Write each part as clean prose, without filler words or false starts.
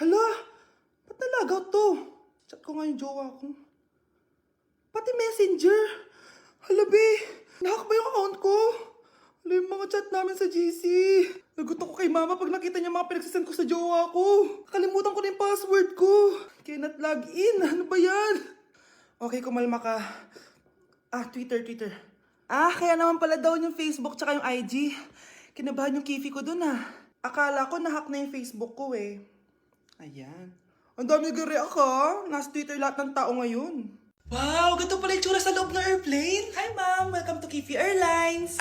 Hala, ba't nalagaw to? Chat ko nga yung jowa ko. Pati messenger. Hala, be. Nahack ba yung account ko? Hala, yung mga chat namin sa GC. Nagutom ko kay mama pag nakita niya mga pinagsisend ko sa jowa ko. Kalimutan ko na yung password ko. Cannot log in. Ano ba yan? Okay, kumalma ka. Twitter. Kaya naman pala daw yung Facebook tsaka yung IG. Kinabahan yung kifi ko dun Akala ko nahack na yung Facebook ko eh. Ayan. Ang dami nag-react Nasa Twitter lahat ng tao ngayon. Wow, ganito pala yung tsura sa loob ng airplane. Hi ma'am, welcome to Kifi Airlines.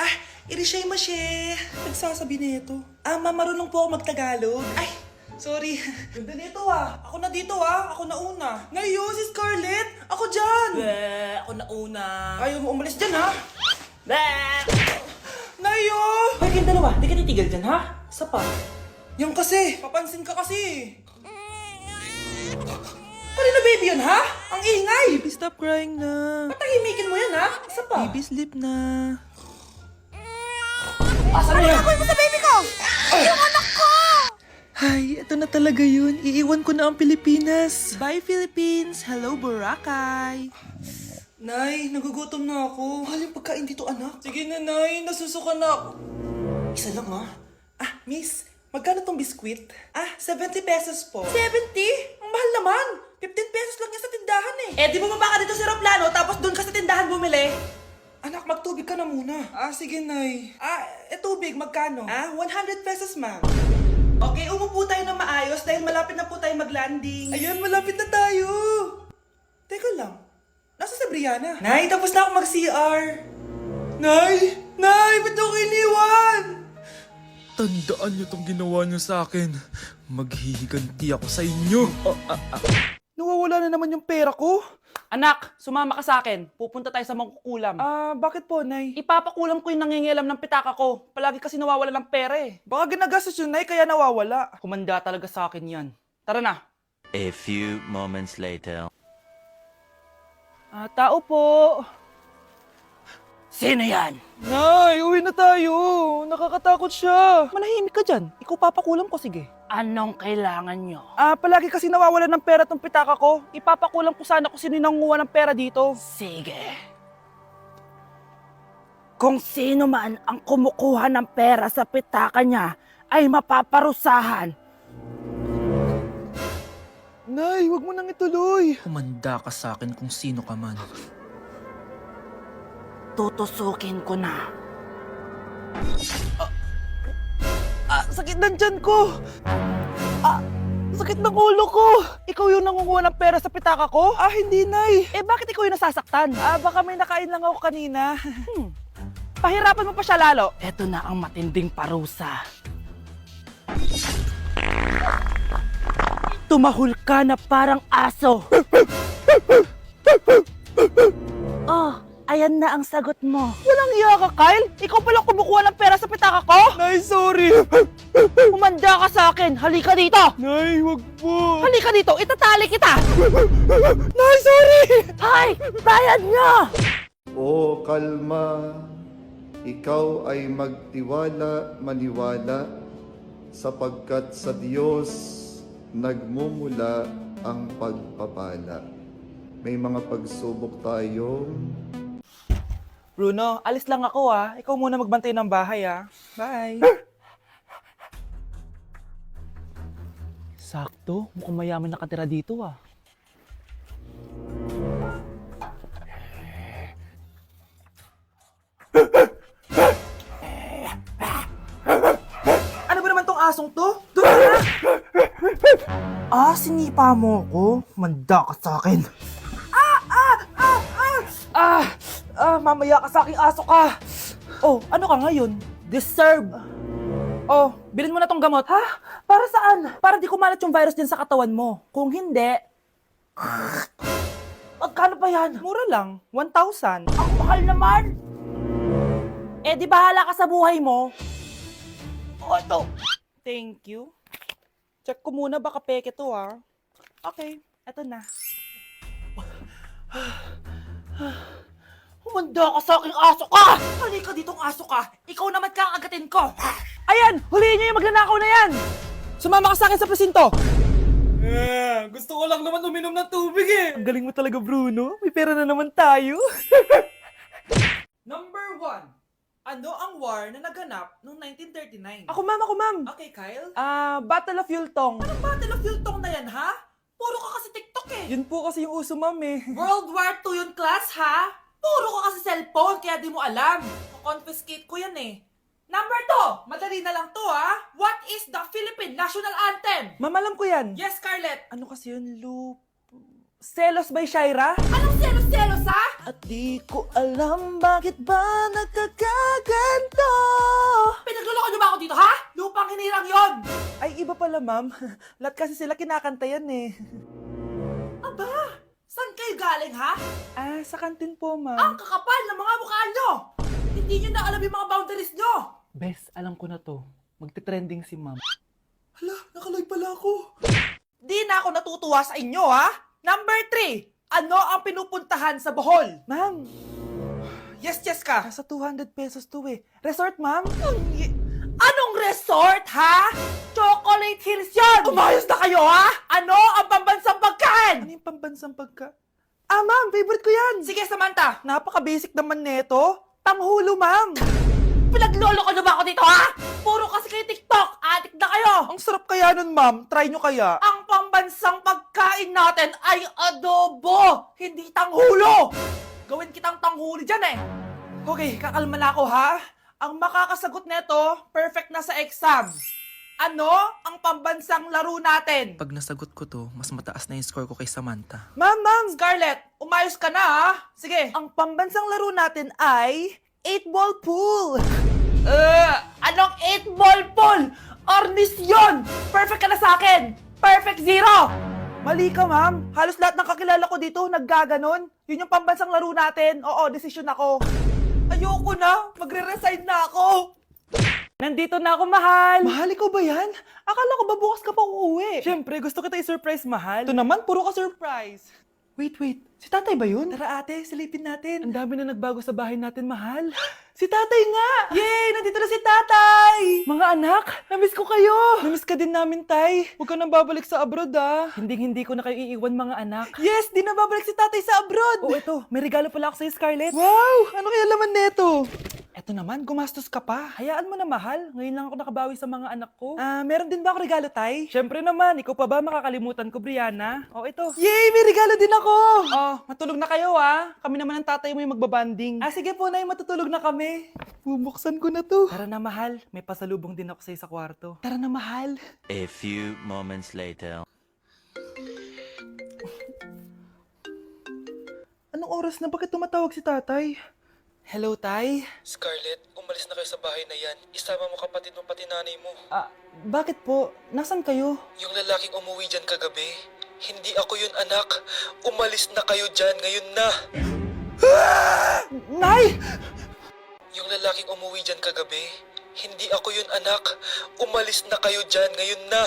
Irishay mashe. Nagsasabi nito. Ma'am, marunong po ako magtagalog. Sorry. Ganda nito Ako na dito Ako na una. Ngayon, si Scarlett. Ako dyan. Ako na una. Ayaw mo umalis dyan Nayo! Hoy, kayong dalawa, di ka titigil dyan, ha? Isa pa. Yung kasi, papansin ka kasi. Kanina baby yun, ha? Ang ingay! Baby, stop crying na. Patahimikin mo yan, ha? Isa pa. Baby, sleep na. Asan na yan? Gagawin mo sa baby ko! Yung anak ko! Ay, ito na talaga yun. Iiwan ko na ang Pilipinas. Bye, Philippines. Hello, Boracay. Nay, nagugutom na ako. Mahal yung pagkain dito, anak. Sige na, Nay. Nasusuka na ako. Isa lang, Miss, magkano tong biskwit? 70 pesos po. 70? Ang mahal naman. 15 pesos lang yan sa tindahan Di bumaba ka dito sa aeroplano, tapos doon ka sa tindahan bumili. Anak, magtubig ka na muna. Sige, Nay. Tubig, magkano? 100 pesos, ma'am. Okay, umupo tayo na maayos dahil malapit na po tayo mag-landing. Ayun, malapit na tayo. Teka lang. Nasa si Brianna? Nay, tapos na ako mag-CR. Nay! Ba't ako iniwan? Tandaan niyo tong ginawa niyo sa akin. Maghihiganti ako sa inyo. Nawawala na naman yung pera ko. Anak, sumama ka sa akin. Pupunta tayo sa mangkukulam. Bakit po, Nay? Ipapakulam ko yung nangingialam ng pitaka ko. Palagi kasi nawawala ng pera Baka ginagastos yun, Nay, kaya nawawala. Kumanda talaga sa akin yan. Tara na. A few moments later. Tao po. Sino yan? Nay, uwi na tayo. Nakakatakot siya. Manahimik ka dyan. Ikaw papakulam ko, sige. Anong kailangan nyo? Palagi kasi nawawala ng pera tong pitaka ko. Ipapakulam ko sana kung sino yung nanguha ng pera dito. Sige. Kung sino man ang kumukuha ng pera sa pitaka niya ay mapaparusahan. Nay, wag mo nang ituloy. Kumanda ka sa akin kung sino ka man. Tutusukin ko na. Sakit ng tiyan ko. Sakit ng ulo ko. Ikaw yung nangunguha ng pera sa pitaka ko? Hindi, Nay. Bakit ikaw yung nasasaktan? Baka may nakain lang ako kanina. Pahirapan mo pa siya lalo. Ito na ang matinding parusa. Tumahol ka na parang aso. Oh, ayan na ang sagot mo. Walang iya ka, Kyle. Ikaw palang kumukuha ng pera sa pitaka ko? Nay, sorry. Umanda ka sa akin. Halika dito. Nay, wag po. Halika dito. Itatali kita. Nay, sorry. Hay! Bayad niyo! O kalma, ikaw ay magtiwala, maniwala, sapagkat sa Diyos nagmumula ang pagpapala. May mga pagsubok tayo. Bruno, alis lang ako Ikaw muna magbantay ng bahay Bye. Sakto. Mukhang mayaman nakatira dito Ano ba naman tong asong to? Doon na! Sinipa mo ko? Manda ka sa akin. Mamaya ka sa aking aso ka. Oh, ano ka ngayon? Deserve. Oh, bilhin mo na tong gamot. Para saan? Para di kumalat yung virus din sa katawan mo. Kung hindi, Magkano ba yan? Mura lang. 1,000. Ang mahal naman! di bahala ka sa buhay mo. Ito. Thank you. Check ko muna baka peke to Okay, eto na. Humanda ka sa aking aso ka! Halika ditong aso ka! Ikaw naman kakagatin ko! Ayan! Huliin niyo yung magnanakaw na yan! Sumama ka sa akin sa presinto! Gusto ko lang naman uminom ng tubig eh. Ang galing mo talaga, Bruno. May pera na naman tayo. Number 1. Ano ang war na naganap noong 1939? Ako, ma'am. Okay, Kyle. Battle of Yultong. Anong Battle of Yultong na yan, ha? Puro ka kasi TikTok eh. Yun po kasi yung uso, ma'am eh. World War II yun, class, ha? Puro ka kasi cellphone, kaya di mo alam. Confiscate ko yan eh. Number 2, madali na lang to, ha? What is the Philippine National Anthem? Ma'am, alam ko yan. Yes, Scarlett. Ano kasi yun, Selos by Shaira? Anong selos-selos, ha? At di ko alam bakit ba nagkakaganto. Pinagluloko niyo ba ako dito, ha? Lupang hinirang yon. Ay, iba pala, ma'am. Lahat kasi sila kinakanta yan eh. Aba, saan kayo galing, ha? Sa kantin po, Ang ma'am. kakapal ng mga mukha nyo. Hindi nyo na alam yung mga boundaries nyo. Bes, alam ko na to. Magte-trending si ma'am. Hala, nakalive pala ako. Di na ako natutuwa sa inyo, ha? Number 3, ano ang pinupuntahan sa Bohol? Ma'am, Yes, ka. nasa 200 pesos to eh. Resort, ma'am? Anong resort, ha? Chocolate Hills yun! Umayos na kayo, ha? Ano ang pambansang Ano pagkain? yung pambansang pagka... Ma'am, favorite ko yan. Sige, Samantha. Napaka-basic naman neto. Tanghulo, ma'am. Pinaglolo ko na ba ako dito, ha? Puro kasi kayo TikTok. Adik na kayo. Ang sarap kaya nun, ma'am. Try nyo kaya. Ang pambansang pagkain natin ay adobo, hindi tanghulo. Gawin kitang tanghuli dyan eh. Okay, kakalma na ako, ha? Ang makakasagot neto, perfect na sa exam. Ano ang pambansang laro natin? Pag nasagot ko to, mas mataas na yung score ko kay Samantha. Ma'am, Scarlett, umayos ka na, ha? Sige. ang pambansang laro natin ay 8-ball pool. Anong 8-ball pool? Ornis yun! Perfect ka na sa akin! Perfect 0! Mali ka, ma'am. Halos lahat ng kakilala ko dito naggaganon. Yun yung pambansang laro natin. Oo, desisyon ako. Ayoko na! Magre-resign na ako! Nandito na ako, mahal. Mahal, ikaw ba yan? Akala ko ba bukas ka pa uuwi? Siyempre, gusto kita i-surprise, mahal. Ito naman, puro ka surprise. Wait. Si tatay ba yun? Tara ate, silipin natin. Ang dami na nagbago sa bahay natin, mahal. Si tatay nga! Yay! Nandito na si tatay! Mga anak, namiss ko kayo! Namiss ka din namin, tay. Huwag ka nang babalik sa abroad, ah. Hindi ko na kayo iiwan, mga anak. Yes! Di na babalik si tatay sa abroad! Oh, ito. May regalo pala ako sa'yo, Scarlett. Wow! Ano kaya laman neto? Eto naman, gumastos ka pa. Hayaan mo na, mahal. Ngayon lang ako nakabawi sa mga anak ko. Meron din ba ako regalo, tay? Siyempre naman. Ikaw pa ba makakalimutan ko, Brianna? Oh, ito. Yay! May regalo din ako! Oh, matulog na kayo, ah. Kami naman ang tatay mo yung magbabanding. Sige po, nay. Matutulog na kami. Bubuksan ko na to. Tara na, mahal. May pasalubong din ako sa'yo sa kwarto. Tara na, mahal. A few moments later. Anong oras na? Bakit tumatawag si tatay? Hello, tay? Scarlett, umalis na kayo sa bahay na yan. Isama mo kapatid mo pati nanay mo. Bakit po? Nasaan kayo? Yung lalaking umuwi dyan kagabi, hindi ako yun anak. Umalis na kayo dyan ngayon na. Nay! Yung lalaking umuwi dyan kagabi, hindi ako yun anak. Umalis na kayo dyan ngayon na.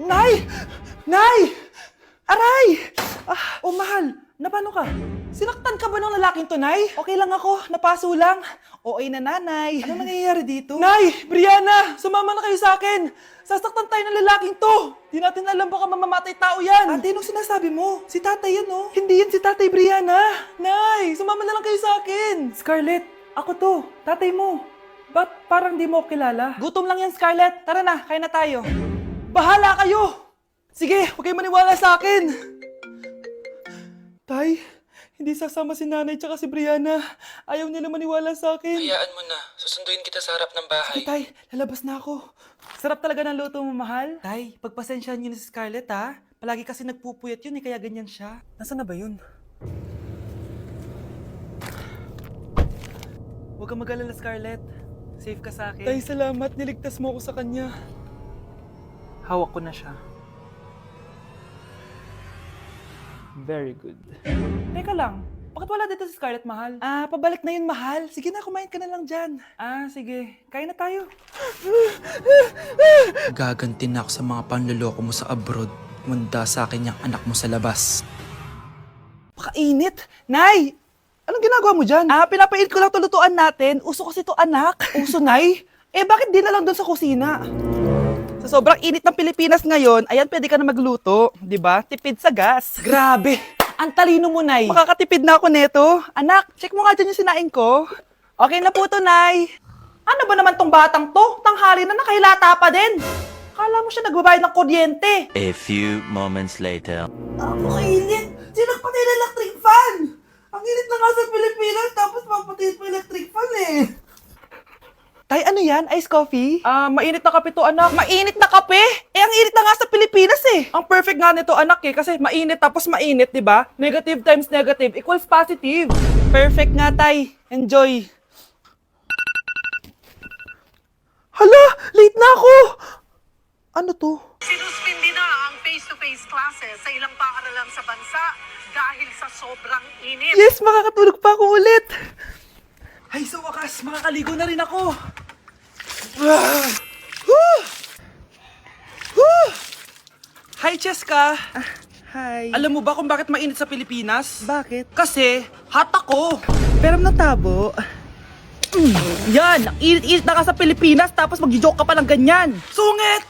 Nay! Nay! Aray! Mahal. Napano ka? Sinaktan ka ba ng lalaking to, Nay? Okay lang ako. Napaso lang. Okay na, nanay. Ano nangyayari dito? Nay! Brianna! Sumama na kayo sa akin! Sasaktan tayo ng lalaking to! Di natin alam baka mamamatay tao yan! Ate, anong sinasabi mo? Si tatay yan, oh. Hindi yan si tatay, Brianna! Nay! Sumama na lang kayo sa akin! Scarlett! Ako to! Tatay mo! Ba't parang di mo ako kilala? Gutom lang yan, Scarlett! Tara na, kain na tayo! Bahala kayo! Sige, huwag kayo maniwala sa akin! Tay, hindi sasama si nanay tsaka si Brianna. Ayaw nila maniwala sa akin. Hayaan mo na. Susunduin kita sa harap ng bahay. Sige, tay, lalabas na ako. Sarap talaga ng luto mo, mahal. Tay, pagpasensyahan niyo na si Scarlett, ha? Palagi kasi nagpupuyat yun, kaya ganyan siya. Nasaan na ba yun? Huwag kang mag-alala, Scarlett. Safe ka sa akin. Tay, salamat. Niligtas mo ako sa kanya. Hawak ko na siya. Very good. Teka lang, bakit wala dito si Scarlett, mahal? Pabalik na yun, mahal. Sige na, kumain ka na lang dyan. Sige. Kain na tayo. Gaganti na ako sa mga panloloko mo sa abroad. Munda sa akin yung anak mo sa labas. Pakainit. Nay! Anong ginagawa mo dyan? Pinapainit ko lang tulutuan natin. Uso kasi to, anak. Uso, Nay? Bakit di na lang doon sa kusina? Sa sobrang init ng Pilipinas ngayon, ayan, pwede ka na magluto. 'Di ba? Tipid sa gas. Grabe! Ang talino mo, Nay. Makakatipid na ako neto. Anak, check mo nga dyan yung sinaing ko. Okay na po to, Nay. Ano ba naman tong batang to? Tanghali na nakahilata pa din. Kala mo siya nagbabayad ng kuryente. A few moments later. Ang init. Sino nagpatay ng electric fan? Ang init na nga sa Pilipinas, tapos papatayin pa electric fan eh. Tay, ano yan? Ice coffee? Mainit na kape to, anak. Mainit na kape? Eh, ang init na nga sa Pilipinas eh. Ang perfect nga nito, anak eh, kasi mainit tapos mainit, di ba? Negative times negative equals positive. Perfect nga, Tay. Enjoy. Hala, late na ako. Ano to? Sinuspindi na ang face-to-face classes sa ilang paaralan sa bansa dahil sa sobrang init. Yes, makakatulog pa ako ulit. Ay, sa wakas, makakaligo na rin ako. Hi, Cheska. Hi. Alam mo ba kung bakit mainit sa Pilipinas? Bakit? Kasi, hot ako. Pero ng tabo. Yan, ang init-init na ka sa Pilipinas tapos mag-joke ka pa ng ganyan. Sungit!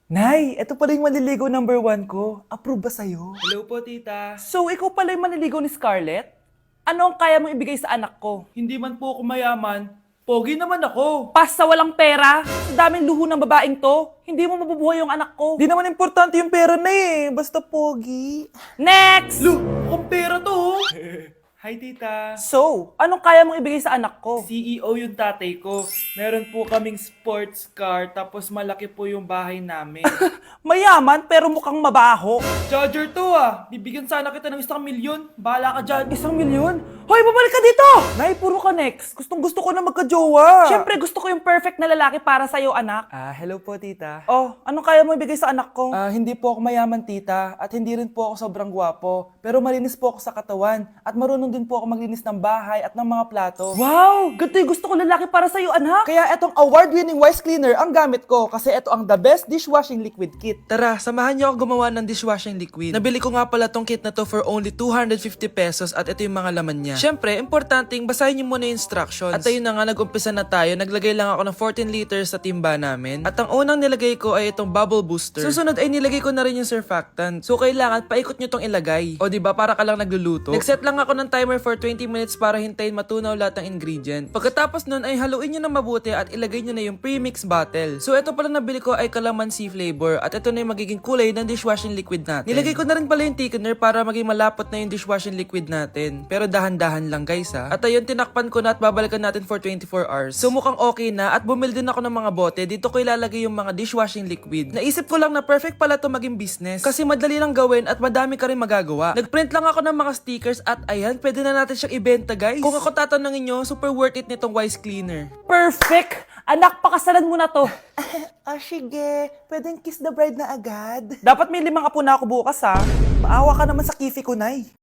Nay, ito pala yung maliligo number 1 ko. Approve ba sa'yo? Hello po, tita. So, ikaw pala yung maniligaw ni Scarlett? Ano ang kaya mong ibigay sa anak ko? Hindi man po ako mayaman, pogi naman ako. Pas sa walang pera? Sa daming luho ng babaeng to, hindi mo mabubuhay yung anak ko. Di naman importante yung pera na eh, basta pogi. Next! Lu, mukhang pera to. Hi, tita. So, anong kaya mong ibigay sa anak ko? CEO yung tatay ko. Meron po kaming sports car, tapos malaki po yung bahay namin. Mayaman pero mukhang mabaho. Charger to ah. Bibigyan sana kita ng 1 milyon. Bahala ka dyan. 1 milyon? Hoy, bumalik ka dito! Nay, puro ka next. Gustong gusto ko na magka-jowa. Siyempre, gusto ko yung perfect na lalaki para sa'yo, anak. Hello po, tita. Oh, anong kaya mo ibigay sa anak ko? Hindi po ako mayaman, tita. At hindi rin po ako sobrang gwapo. Pero malinis po ako sa katawan. At marunong din po ako maglinis ng bahay at ng mga plato. Wow! Ganito yung gusto ko lalaki para sa'yo, anak. Kaya etong award-winning Wise Cleaner ang gamit ko kasi ito ang the best dishwashing liquid kit. Tara, samahan niyo ako gumawa ng dishwashing liquid. Nabili ko nga pala tong kit na to for only 250 pesos at ito yung mga laman niya. Siyempre, importanteng basahin niyo muna yung instructions. At ayun na nga, nag-umpisa na tayo. Naglagay lang ako ng 14 liters sa timba namin. At ang unang nilagay ko ay itong bubble booster. Susunod ay nilagay ko na rin yung surfactant. So kailangan paikot niyo tong ilagay. O diba, para ka lang nagluluto. Nag-set lang ako ng timer for 20 minutes para hintayin matunaw lahat ng ingredient. Pagkatapos nun ay haluin niyo na mabuti at ilagay niyo na yung premix bottle. So ito pala nabili ko ay calamansi flavor at ito na yung magiging kulay ng dishwashing liquid natin. Nilagay ko na rin pala yung thickener para maging malapot na yung dishwashing liquid natin. Pero dahan-dahan lang guys ha. At ayun, tinakpan ko na at babalikan natin for 24 hours. So mukhang okay na at bumili din ako ng mga bote. Dito ko ilalagay yung mga dishwashing liquid. Naisip ko lang na perfect pala to maging business kasi madali lang gawin at madami ka rin magagawa. Nagprint lang ako ng mga stickers at ayan, pwede na natin siyang ibenta guys. Kung ako tatanungin nyo, super worth it nitong Wise Cleaner. Perfect! Anak, pakasalan mo na to. Sige. Pwedeng kiss the bride na agad. Dapat may 5 apo na ako bukas ha. Maawa ka naman sa kifi ko, Nay.